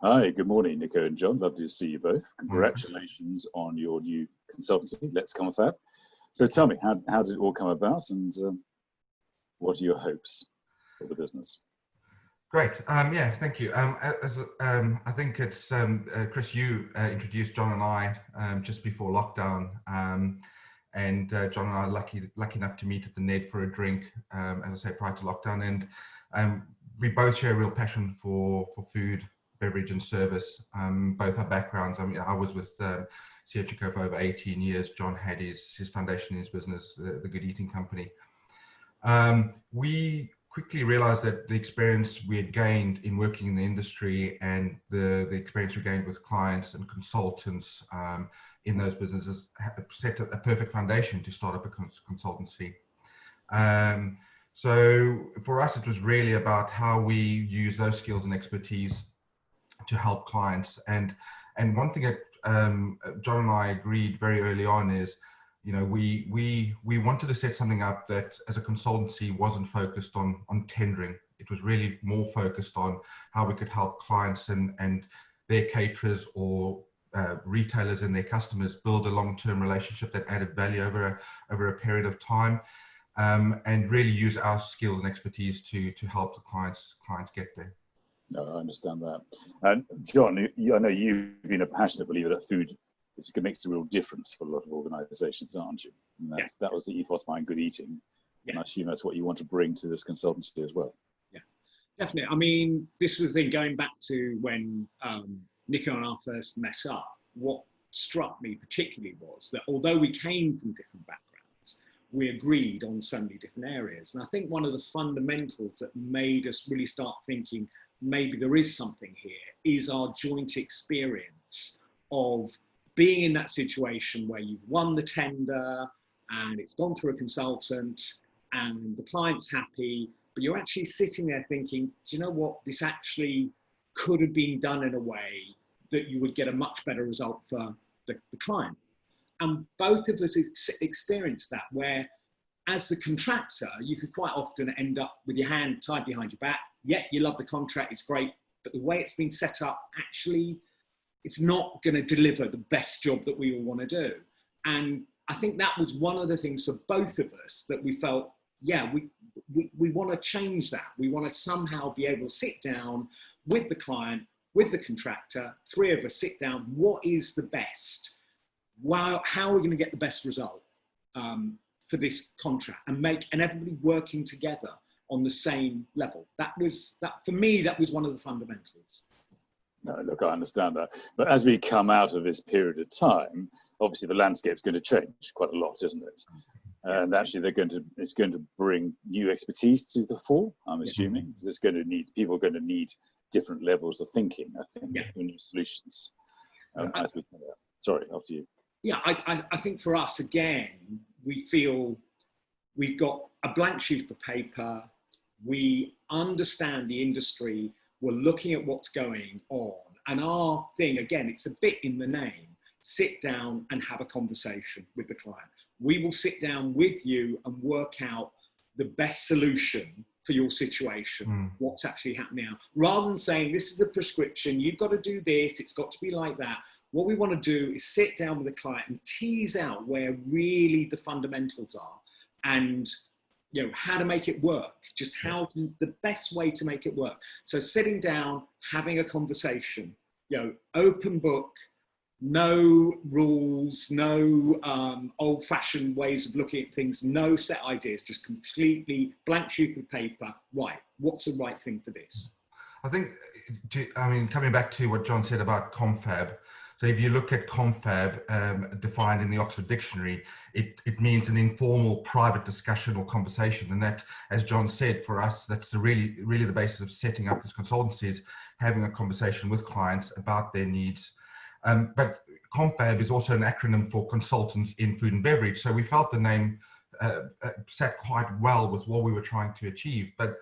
Hi, good morning, Nico and John. Lovely to see you both. Morning. Congratulations on your new consultancy, Let's Confab. So tell me, how did it all come about, and what are your hopes for the business? Great. Yeah, thank you. I think it's Chris, you introduced John and I just before lockdown, and John and I are lucky enough to meet at the Ned for a drink, as I say, prior to lockdown, and we both share a real passion for food, beverage, and service. Both our backgrounds. I mean, I was with CH&CO for over 18 years. John had his foundation in his business, the Good Eating Company. We quickly realized that the experience we had gained in working in the industry and the experience we gained with clients and consultants in those businesses set a perfect foundation to start up a consultancy. So for us, it was really about how we use those skills and expertise to help clients. And one thing that John and I agreed very early on is, you know, we wanted to set something up that as a consultancy wasn't focused on tendering. It was really more focused on how we could help clients and their caterers or retailers and their customers build a long-term relationship that added value over a period of time, and really use our skills and expertise to help the clients get there. No, I understand that. And John, I know you've been a passionate believer that food makes a real difference for a lot of organisations, aren't you? And that was the ethos behind Good Eating. Yeah. And I assume that's what you want to bring to this consultancy as well. Yeah, definitely. I mean, this was the thing, going back to when Nico and I first met up, what struck me particularly was that although we came from different backgrounds, we agreed on so many different areas. And I think one of the fundamentals that made us really start thinking maybe there is something here is our joint experience of being in that situation where you've won the tender and it's gone through a consultant and the client's happy, but you're actually sitting there thinking, do you know what, this actually could have been done in a way that you would get a much better result for the client. And both of us experienced that, where as the contractor, you could quite often end up with your hand tied behind your back. Yeah, you love the contract, it's great, but the way it's been set up, actually, it's not going to deliver the best job that we all want to do. And I think that was one of the things for both of us that we felt, yeah, we want to change that. We want to somehow be able to sit down with the client, with the contractor, three of us sit down, what is the best? How are we going to get the best result for this contract and everybody working together on the same level? That for me, that was one of the fundamentals. No, look, I understand that. But as we come out of this period of time, obviously the landscape's going to change quite a lot, isn't it? And actually, it's going to bring new expertise to the fore, I'm assuming. People are going to need different levels of thinking, I think, for new solutions. As we come out. Sorry, after you. Yeah, I think for us, again, we feel we've got a blank sheet of paper. We understand the industry. We're looking at what's going on. And our thing, again, it's a bit in the name, sit down and have a conversation with the client. We will sit down with you and work out the best solution for your situation, what's actually happening now. Rather than saying, this is a prescription, you've got to do this, it's got to be like that. What we want to do is sit down with the client and tease out where really the fundamentals are and how to make it work, just the best way to make it work. So sitting down, having a conversation, open book, no rules, no old-fashioned ways of looking at things, no set ideas, just completely blank sheet of paper. Right, what's the right thing for this? I think, coming back to what John said about Confab, so if you look at Confab, defined in the Oxford Dictionary, it means an informal private discussion or conversation. And that, as John said, for us, that's really the basis of setting up this consultancy, is having a conversation with clients about their needs. But Confab is also an acronym for consultants in food and beverage. So we felt the name sat quite well with what we were trying to achieve. But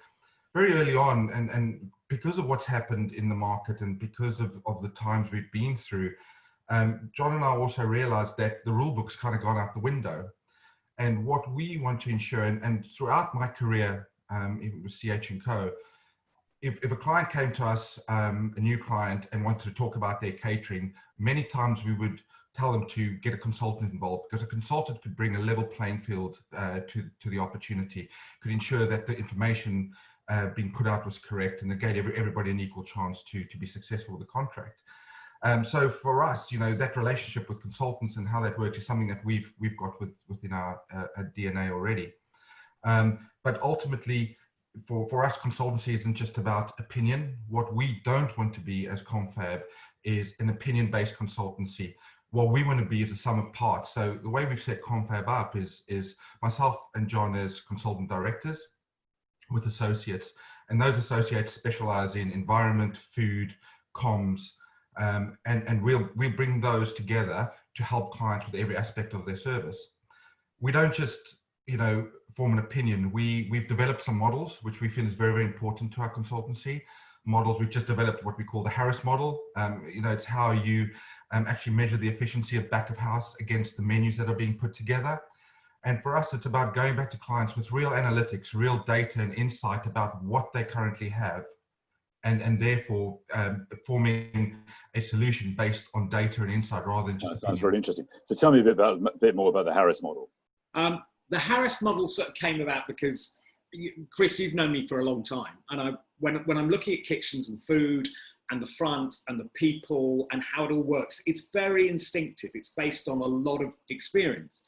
very early on, and because of what's happened in the market and because of the times we've been through, John and I also realized that the rule book's kind of gone out the window. And what we want to ensure, and throughout my career, it was CH&CO, if a client came to us, a new client, and wanted to talk about their catering, many times we would tell them to get a consultant involved, because a consultant could bring a level playing field to the opportunity, could ensure that the information being put out was correct, and it gave everybody an equal chance to be successful with the contract. So for us, that relationship with consultants and how that works is something that we've got within our DNA already. But ultimately, for us, consultancy isn't just about opinion. What we don't want to be as Confab is an opinion-based consultancy. What we want to be is a sum of parts. So the way we've set Confab up is myself and John as consultant directors with associates, and those associates specialize in environment, food, comms, and we'll bring those together to help clients with every aspect of their service. We don't just form an opinion. We've developed some models which we feel is very, very important to our consultancy. Models, we've just developed what we call the Harris model. It's how you actually measure the efficiency of back of house against the menus that are being put together. And for us, it's about going back to clients with real analytics, real data and insight about what they currently have, and therefore forming a solution based on data and insight rather than just. That sounds very interesting. So tell me a bit more about the Harris model. The Harris model sort of came about because, Chris, you've known me for a long time, and when I'm looking at kitchens and food and the front and the people and how it all works, it's very instinctive. It's based on a lot of experience.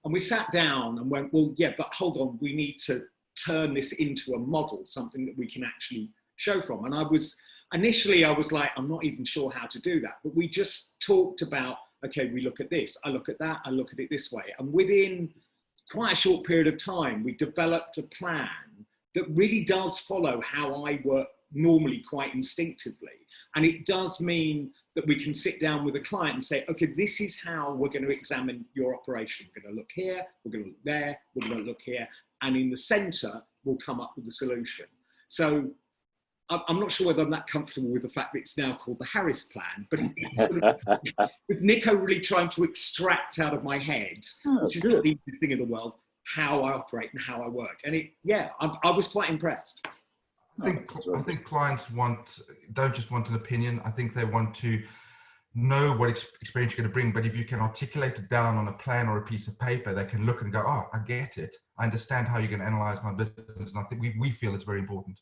And we sat down and went, well, yeah, but hold on, we need to turn this into a model, something that we can actually show from. And initially I was like, I'm not even sure how to do that. But we just talked about, okay, we look at this, I look at that, I look at it this way. And within quite a short period of time, we developed a plan that really does follow how I work normally quite instinctively. And it does mean that we can sit down with a client and say, okay, this is how we're going to examine your operation. We're going to look here, we're going to look there, we're going to look here. And in the center, we'll come up with a solution. So I'm not sure whether I'm that comfortable with the fact that it's now called the Harris plan, but it's sort of, with Nico really trying to extract out of my head, which is not the easiest thing in the world, how I operate and how I work. And I was quite impressed. I think clients don't just want an opinion. I think they want to know what experience you're going to bring. But if you can articulate it down on a plan or a piece of paper, they can look and go, oh, I get it. I understand how you're going to analyze my business. And I think we feel it's very important.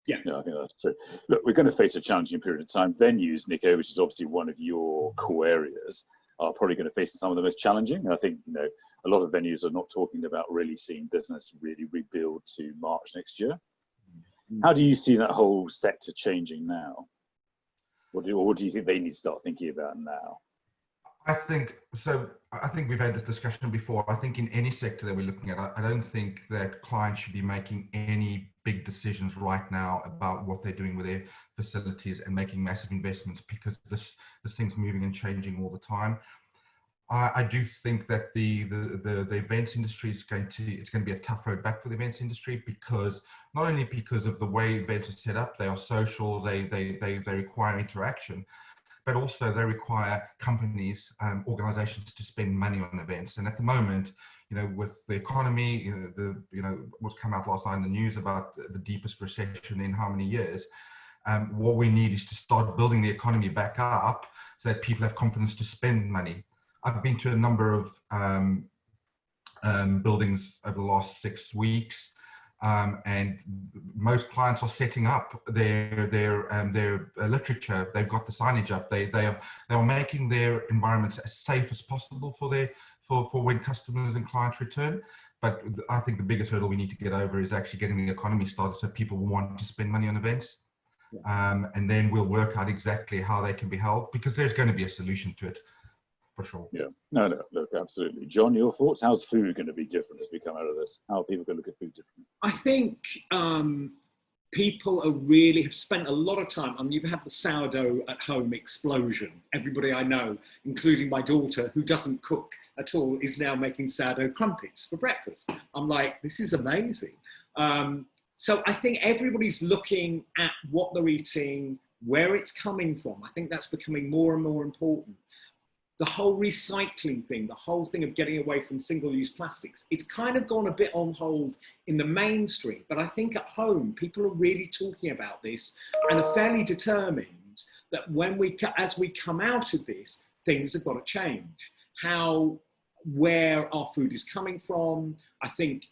Yeah, I think that's true. Look, we're going to face a challenging period of time. Venues, Nico, which is obviously one of your core areas, are probably going to face some of the most challenging. I think a lot of venues are not talking about really seeing business really rebuild to March next year. How do you see that whole sector changing now? What do you think they need to start thinking about now? I think we've had this discussion before. I think in any sector that we're looking at, I don't think that clients should be making any big decisions right now about what they're doing with their facilities and making massive investments, because this thing's moving and changing all the time. I do think that the events industry it's going to be a tough road back for the events industry, because not only because of the way events are set up, they are social, they require interaction, but also they require companies, organizations to spend money on events. And at the moment, with the economy, what's come out last night in the news about the deepest recession in how many years, what we need is to start building the economy back up so that people have confidence to spend money. I've been to a number of buildings over the last 6 weeks, and most clients are setting up their literature. They've got the signage up. They are making their environments as safe as possible for when customers and clients return. But I think the biggest hurdle we need to get over is actually getting the economy started so people want to spend money on events. And then we'll work out exactly how they can be helped, because there's going to be a solution to it. For sure. Yeah. No, look, absolutely. John, your thoughts? How's food going to be different as we come out of this? How are people going to look at food differently? I think people have spent a lot of time. I mean, you've had the sourdough at home explosion. Everybody I know, including my daughter, who doesn't cook at all, is now making sourdough crumpets for breakfast. I'm like, this is amazing. So I think everybody's looking at what they're eating, where it's coming from. I think that's becoming more and more important. the whole recycling thing, the whole thing of getting away from single-use plastics, it's kind of gone a bit on hold in the mainstream. But I think at home, people are really talking about this and are fairly determined that as we come out of this, things have got to change. Where our food is coming from. I think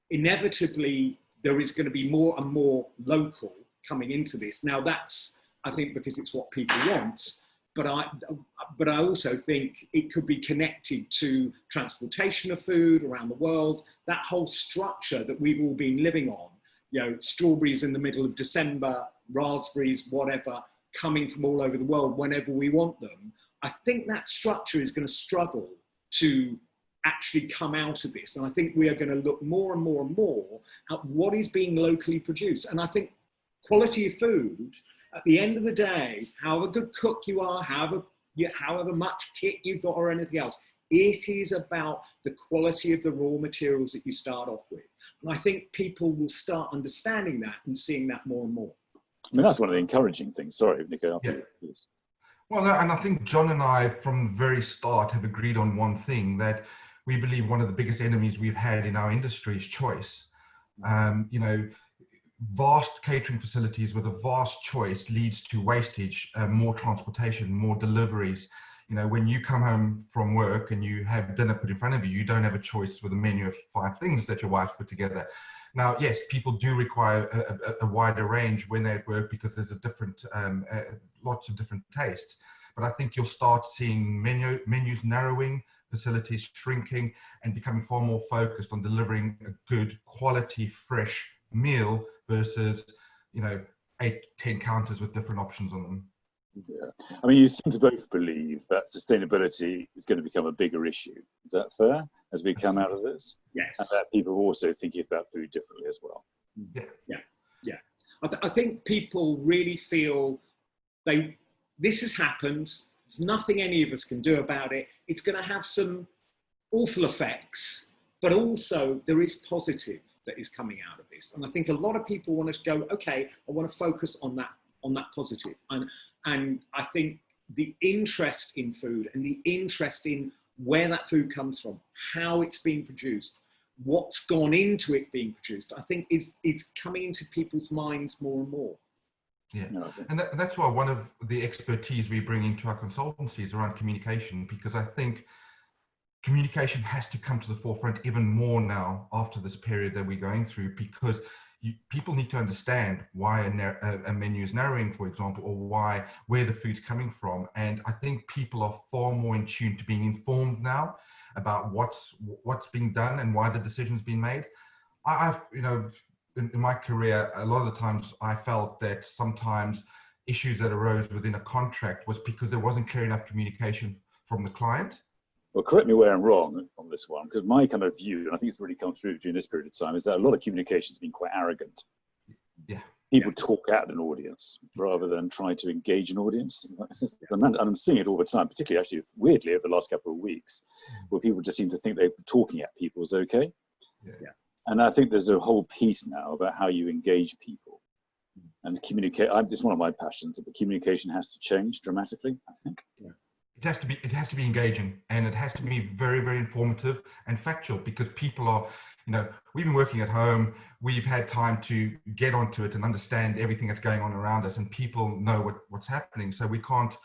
inevitably there is going to be more and more local coming into this. Now that's, I think, because it's what people want. But I also think it could be connected to transportation of food around the world, that whole structure that we've all been living on, you know, strawberries in the middle of December, raspberries, whatever, coming from all over the world whenever we want them. I think that structure is going to struggle to actually come out of this. And I think we are going to look more and more and more at what is being locally produced. And I think quality of food, at the end of the day, however good cook you are, however much kit you've got or anything else, it is about the quality of the raw materials that you start off with. And I think people will start understanding that and seeing that more and more. I mean, that's one of the encouraging things. Sorry, Nico. Yeah. Well, and I think John and I, from the very start, have agreed on one thing, that we believe one of the biggest enemies we've had in our industry is choice. You know, vast catering facilities with a vast choice leads to wastage, more transportation, more deliveries. You know, when you come home from work and you have dinner put in front of you, you don't have a choice with a menu of 5 things that your wife's put together. Now, yes, people do require a wider range when they're at work because there's a different, lots of different tastes. But I think you'll start seeing menus narrowing, facilities shrinking, and becoming far more focused on delivering a good quality, fresh meal versus, you know, 8, 10 counters with different options on them. Yeah, I mean, you seem to both believe that sustainability is going to become a bigger issue. Is that fair as we come out of this? Yes. And that people are also thinking about food differently as well. Yeah. I think people really feel this has happened. There's nothing any of us can do about it. It's going to have some awful effects, but also there is positive that is coming out of this. And I think a lot of people want to go, okay, I want to focus on that positive. And I think the interest in food and the interest in where that food comes from, how it's being produced, what's gone into it being produced, I think it's coming into people's minds more and more. Yeah, and that's why one of the expertise we bring into our consultancy is around communication, because I think communication has to come to the forefront even more now after this period that we're going through, because people need to understand why a menu is narrowing, for example, or where the food's coming from. And I think people are far more in tune to being informed now about what's being done and why the decision's been made. I've, you know, in my career, a lot of the times I felt that sometimes issues that arose within a contract was because there wasn't clear enough communication from the client. Well, correct me where I'm wrong on this one, because my kind of view, and I think it's really come through during this period of time, is that a lot of communication has been quite arrogant. Yeah. People talk at an audience rather than try to engage an audience. And I'm seeing it all the time, particularly actually weirdly over the last couple of weeks, where people just seem to think they're talking at people is okay. Yeah. And I think there's a whole piece now about how you engage people and communicate. It's one of my passions, but communication has to change dramatically, I think. Yeah. It has to be engaging, and it has to be very, very informative and factual, because people are, you know, we've been working at home, we've had time to get onto it and understand everything that's going on around us, and people know what's happening. So we can't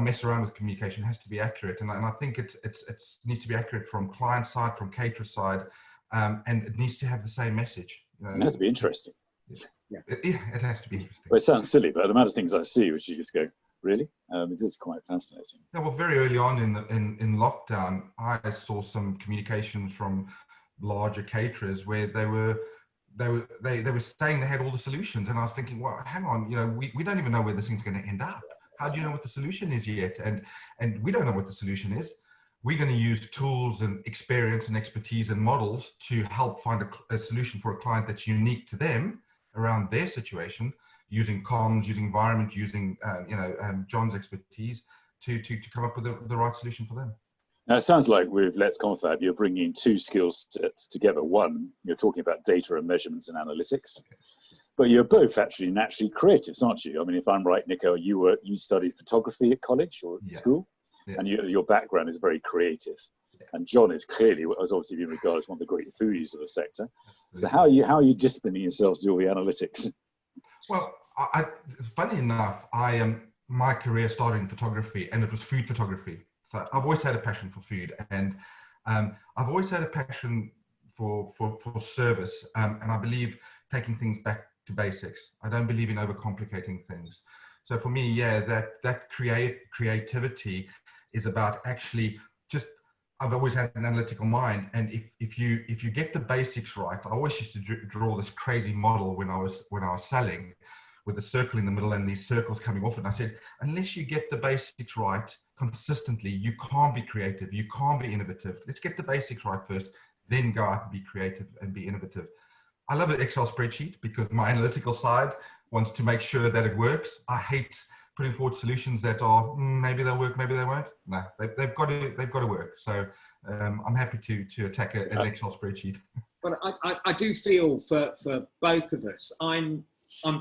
mess around with communication. It has to be accurate, and I think it needs to be accurate from client side, from caterer side, and it needs to have the same message. It has to be interesting. Yeah, it has to be interesting. Well, it sounds silly, but the amount of things I see, which you just go, really? It is quite fascinating. Yeah, well, very early on in lockdown, I saw some communications from larger caterers where they were saying they had all the solutions, and I was thinking, well, hang on, you know, we don't even know where this thing's going to end up. How do you know what the solution is yet? And we don't know what the solution is. We're going to use tools and experience and expertise and models to help find a solution for a client that's unique to them around their situation, using comms, using environment, using John's expertise to come up with the right solution for them. Now, it sounds like with Let's Confab, you're bringing 2 skill sets together. One, you're talking about data and measurements and analytics, but you're both actually naturally creatives, aren't you? I mean, if I'm right, Nico, you studied photography at college or at school, and your background is very creative. And John is clearly, has obviously been regarded as one of the great foodies of the sector. So how are you disciplining yourselves to do all the analytics? Well, funny enough, my career started in photography, and it was food photography. So I've always had a passion for food, and I've always had a passion for service, and I believe taking things back to basics. I don't believe in overcomplicating things. So for me, yeah, that creativity is about actually just. I've always had an analytical mind, and if you get the basics right, I always used to draw this crazy model when I was selling, with the circle in the middle and these circles coming off it. And I said, unless you get the basics right consistently, you can't be creative, you can't be innovative. Let's get the basics right first, then go out and be creative and be innovative. I love an Excel spreadsheet because my analytical side wants to make sure that it works. I hate putting forward solutions that are maybe they'll work, maybe they won't. No, they've got to work. So I'm happy to attack an Excel spreadsheet. But I do feel for both of us, I'm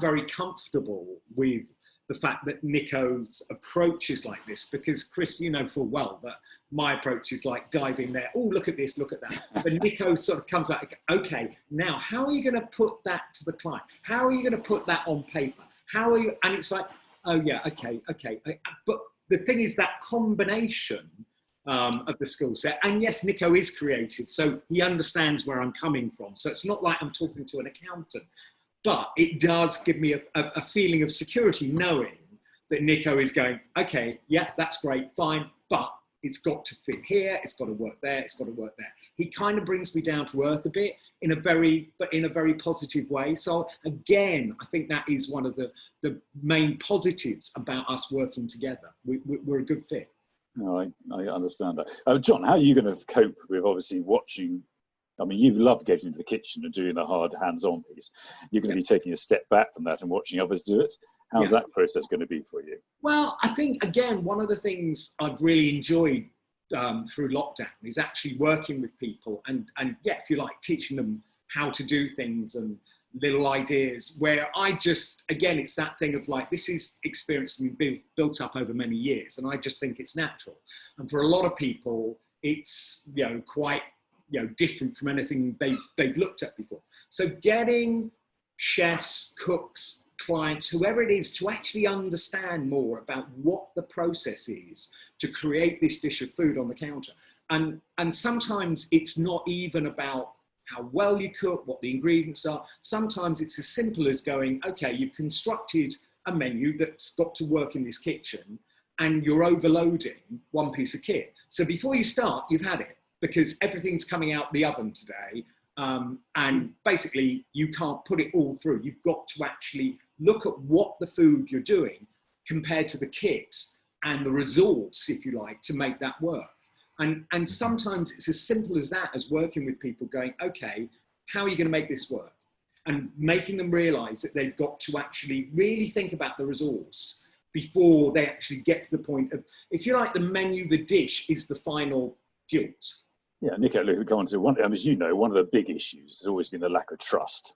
very comfortable with the fact that Nico's approach is like this, because Chris, you know full well that my approach is like diving there. Oh, look at this, look at that. But Nico sort of comes back, okay, now how are you going to put that to the client? How are you going to put that on paper? How are you? And it's like, oh yeah, okay. But the thing is that combination of the skill set, and yes, Nico is creative, so he understands where I'm coming from. So it's not like I'm talking to an accountant, but it does give me a feeling of security knowing that Nico is going, okay, yeah, that's great, fine, but it's got to fit here, it's got to work there, it's got to work there. He kind of brings me down to earth a bit in a very positive way. So again, I think that is one of the main positives about us working together. We're a good fit. No, I understand that. John, how are you going to cope with obviously watching? I mean, you've loved getting into the kitchen and doing the hard hands-on piece. You're going to be taking a step back from that and watching others do it. How's that process going to be for you? Well, I think, again, one of the things I've really enjoyed through lockdown is actually working with people and yeah, if you like, teaching them how to do things and little ideas where I just, again, it's that thing of like, this is experience been built up over many years, and I just think it's natural. And for a lot of people, it's, you know, quite, you know, different from anything they've looked at before. So getting chefs, cooks, clients, whoever it is, to actually understand more about what the process is to create this dish of food on the counter. And sometimes it's not even about how well you cook, what the ingredients are. Sometimes it's as simple as going, okay, you've constructed a menu that's got to work in this kitchen and you're overloading one piece of kit. So before you start, you've had it, because everything's coming out the oven today, and basically you can't put it all through. You've got to actually look at what the food you're doing compared to the kit and the resource, if you like, to make that work. And sometimes it's as simple as that, as working with people going, okay, how are you going to make this work? And making them realize that they've got to actually really think about the resource before they actually get to the point of, if you like, the menu, the dish is the final guilt. Yeah, Nico, look, go on to one. As you know, one of the big issues has always been the lack of trust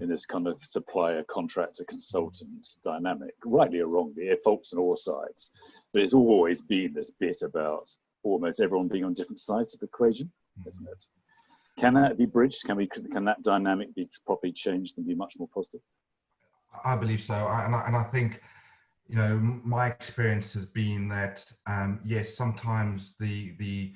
in this kind of supplier, contractor, consultant dynamic. Rightly or wrongly, it faults on all sides, but it's always been this bit about almost everyone being on different sides of the equation, isn't it? Can that be bridged? Can that dynamic be properly changed and be much more positive? I believe so, and I think, you know, my experience has been that yes, sometimes the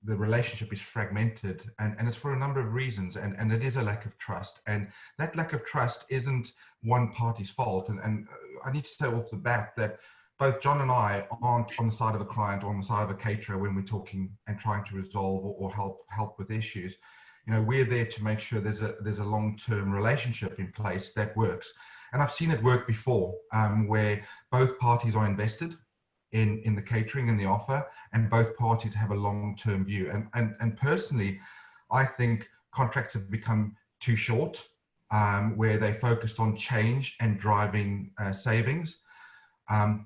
relationship is fragmented, and it's for a number of reasons, and it is a lack of trust, and that lack of trust isn't one party's fault. And I need to say off the bat that both John and I aren't on the side of the client or on the side of a caterer when we're talking and trying to resolve or help with issues. You know, we're there to make sure there's a long-term relationship in place that works. And I've seen it work before, where both parties are invested in the catering and the offer, and both parties have a long-term view. And personally, I think contracts have become too short, where they focused on change and driving savings.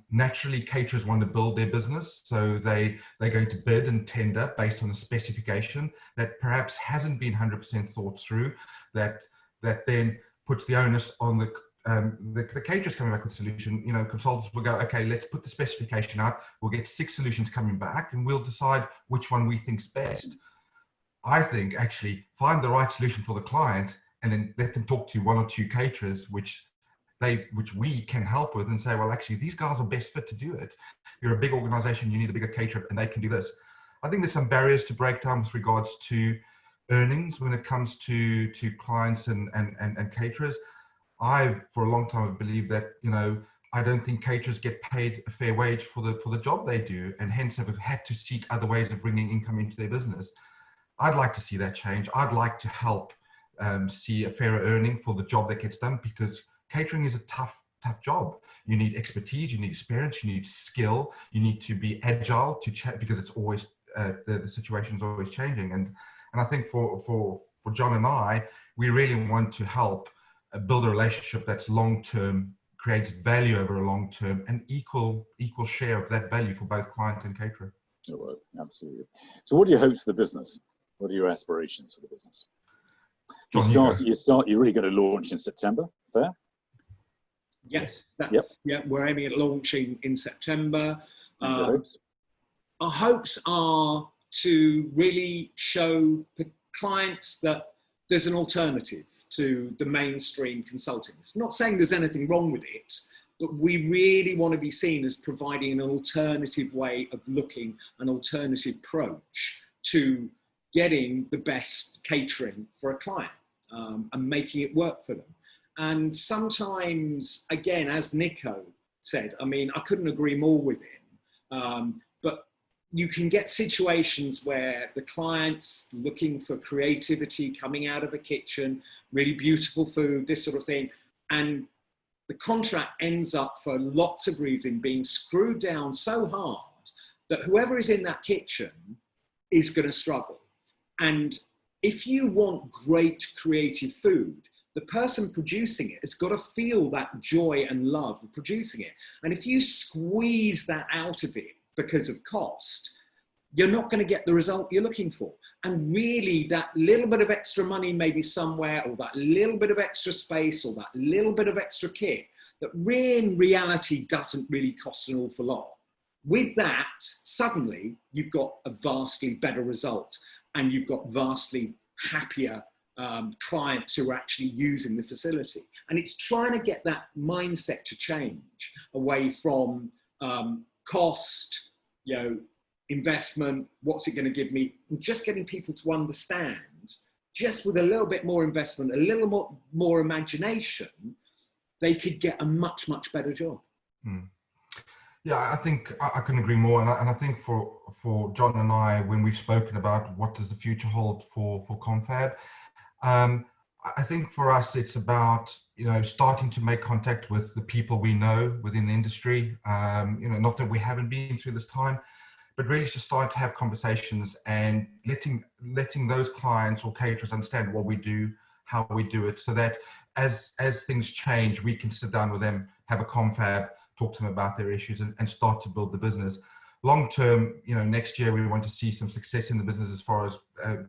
Naturally, caterers want to build their business, so they're going to bid and tender based on a specification that perhaps hasn't been 100% thought through, that then puts the onus on the caterers coming back with a solution, you know, consultants will go, okay, let's put the specification out. We'll get 6 solutions coming back and we'll decide which one we think's best. I think actually find the right solution for the client and then let them talk to 1 or 2 caterers, which we can help with, and say, well, actually, these guys are best fit to do it. You're a big organization, you need a bigger caterer, and they can do this. I think there's some barriers to break down with regards to earnings when it comes to clients and caterers. I've, for a long time, have believed that, you know, I don't think caterers get paid a fair wage for the job they do, and hence have had to seek other ways of bringing income into their business. I'd like to see that change. I'd like to help see a fairer earning for the job that gets done, because catering is a tough job. You need expertise, you need experience, you need skill, you need to be agile to check, because it's always the situation is always changing. And I think for John and I, we really want to help build a relationship that's long term, creates value over a long term, and equal share of that value for both client and caterer. Oh, absolutely. So, what are your hopes for the business? What are your aspirations for the business? John, You're really going to launch in September, fair? Yes, we're aiming at launching in September. Our hopes are to really show the clients that there's an alternative to the mainstream consulting. It's not saying there's anything wrong with it, but we really want to be seen as providing an alternative way of looking, an alternative approach to getting the best catering for a client, and making it work for them. And sometimes, again, as Nico said, I mean, I couldn't agree more with him, but you can get situations where the client's looking for creativity coming out of a kitchen, really beautiful food, this sort of thing, and the contract ends up, for lots of reasons, being screwed down so hard that whoever is in that kitchen is going to struggle. And if you want great creative food, the person producing it has got to feel that joy and love of producing it. And if you squeeze that out of it because of cost, you're not going to get the result you're looking for. And really, that little bit of extra money maybe somewhere, or that little bit of extra space, or that little bit of extra kit, that in reality doesn't really cost an awful lot. With that, suddenly you've got a vastly better result, and you've got vastly happier clients who are actually using the facility. And it's trying to get that mindset to change away from cost, you know, investment, what's it going to give me, and just getting people to understand, just with a little bit more investment, a little more imagination, they could get a much better job. Yeah, I think I couldn't agree more. And I think for John and I, when we've spoken about what does the future hold for Confab, I think for us, it's about, you know, starting to make contact with the people we know within the industry. You know, not that we haven't been through this time, but really just start to have conversations and letting those clients or caterers understand what we do, how we do it, so that as things change, we can sit down with them, have a confab, talk to them about their issues, and start to build the business. Long term, you know, next year we want to see some success in the business as far as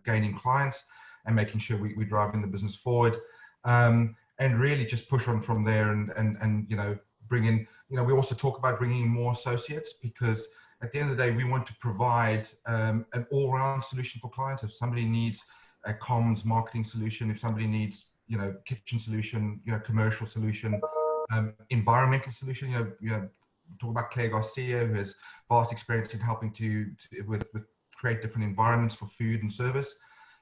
gaining clients and making sure we're driving the business forward, and really just push on from there, and you know, bring in, you know, we also talk about bringing in more associates, because at the end of the day, we want to provide an all-round solution for clients. If somebody needs a comms marketing solution, if somebody needs, you know, kitchen solution, you know, commercial solution, environmental solution, you know, talk about Claire Garcia, who has vast experience in helping with create different environments for food and service.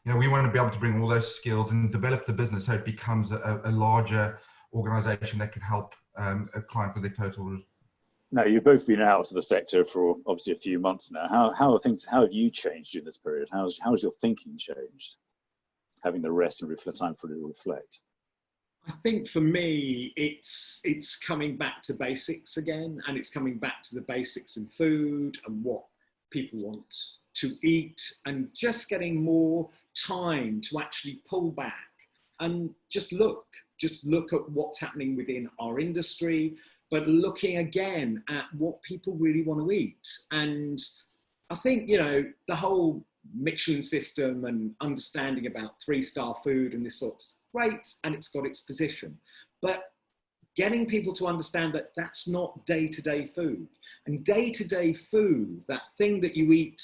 You know, we want to be able to bring all those skills and develop the business so it becomes a larger organization that can help a client with their total. Now, you've both been out of the sector for obviously a few months now. How have you changed during this period? How's your thinking changed? Having the rest and time for you to reflect. I think for me, it's coming back to basics again, and it's coming back to the basics in food and what people want to eat, and just getting more time to actually pull back and just look at what's happening within our industry, but looking again at what people really want to eat. And I think, you know, the whole Michelin system and understanding about 3-star food and this sort of great, and it's got its position, but getting people to understand that that's not day-to-day food. And day-to-day food, that thing that you eat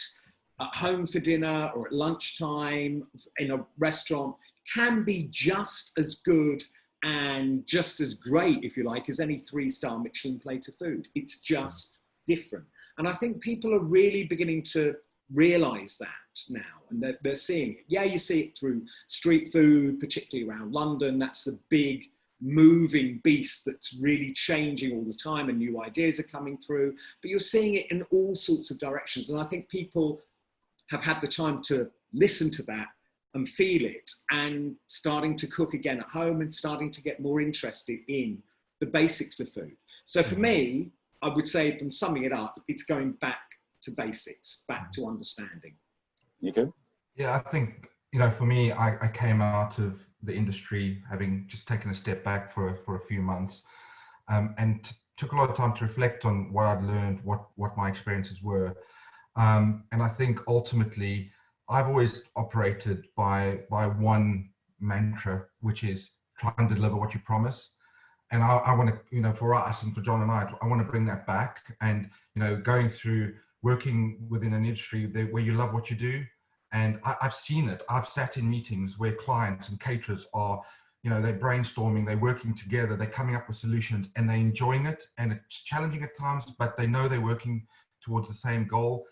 at home for dinner or at lunchtime in a restaurant, can be just as good and just as great, if you like, as any 3-star Michelin plate of food. It's just different. And I think people are really beginning to realize that now, and they're seeing it. Yeah, you see it through street food, particularly around London. That's the big moving beast that's really changing all the time, and new ideas are coming through, but you're seeing it in all sorts of directions. And I think people have had the time to listen to that and feel it, and starting to cook again at home and starting to get more interested in the basics of food. So for me, I would say, from summing it up, it's going back to basics, back to understanding. Nico? Yeah, I think, you know, for me, I came out of the industry having just taken a step back for a few months, and took a lot of time to reflect on what I'd learned, what my experiences were. And I think ultimately, I've always operated by one mantra, which is try and deliver what you promise. And I want to, you know, for us and for John and I want to bring that back. And, you know, going through working within an industry where you love what you do. And I've seen it. I've sat in meetings where clients and caterers are, you know, they're brainstorming, they're working together, they're coming up with solutions, and they're enjoying it. And it's challenging at times, but they know they're working towards the same goal.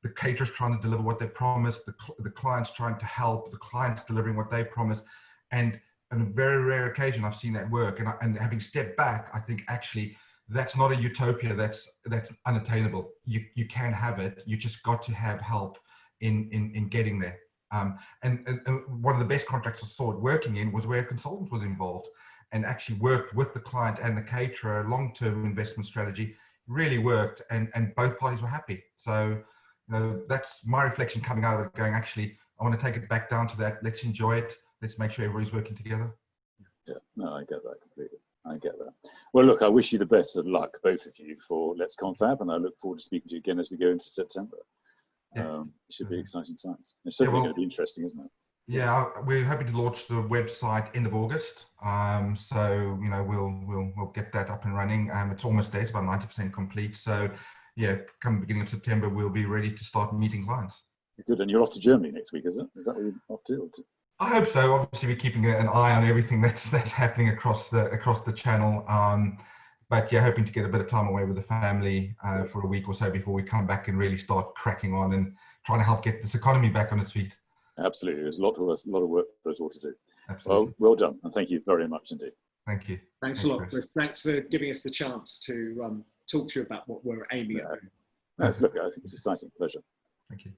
The caterers trying to deliver what they promised, the clients trying to help, the clients delivering what they promised. And on a very rare occasion, I've seen that work. And having stepped back, I think actually that's not a utopia, that's unattainable. You can have it, you just got to have help in getting there. And one of the best contracts I saw it working in was where a consultant was involved and actually worked with the client and the caterer, long-term investment strategy, really worked, and both parties were happy. So, you know, that's my reflection coming out of it, going, actually, I want to take it back down to that. Let's enjoy it. Let's make sure everybody's working together. Yeah, no, I get that completely. I get that. Well, look, I wish you the best of luck, both of you, for Let's Confab, and I look forward to speaking to you again as we go into September. Yeah. It should be exciting times. It's certainly going to be interesting, isn't it? Yeah, we're happy to launch the website end of August. So, you know, we'll get that up and running. It's almost there, it's about 90% complete. So, yeah, come the beginning of September, we'll be ready to start meeting clients. Good, and you're off to Germany next week, is it? Is that what you're off to? I hope so. Obviously, we're keeping an eye on everything that's happening across the channel. But yeah, hoping to get a bit of time away with the family for a week or so before we come back and really start cracking on and trying to help get this economy back on its feet. Absolutely, there's a lot of work for us all to do. Absolutely. Well done, and thank you very much indeed. Thank you. Thanks a lot, Chris. Thanks for giving us the chance to talk to you about what we're aiming at. Look, I think it's exciting. Pleasure. Thank you.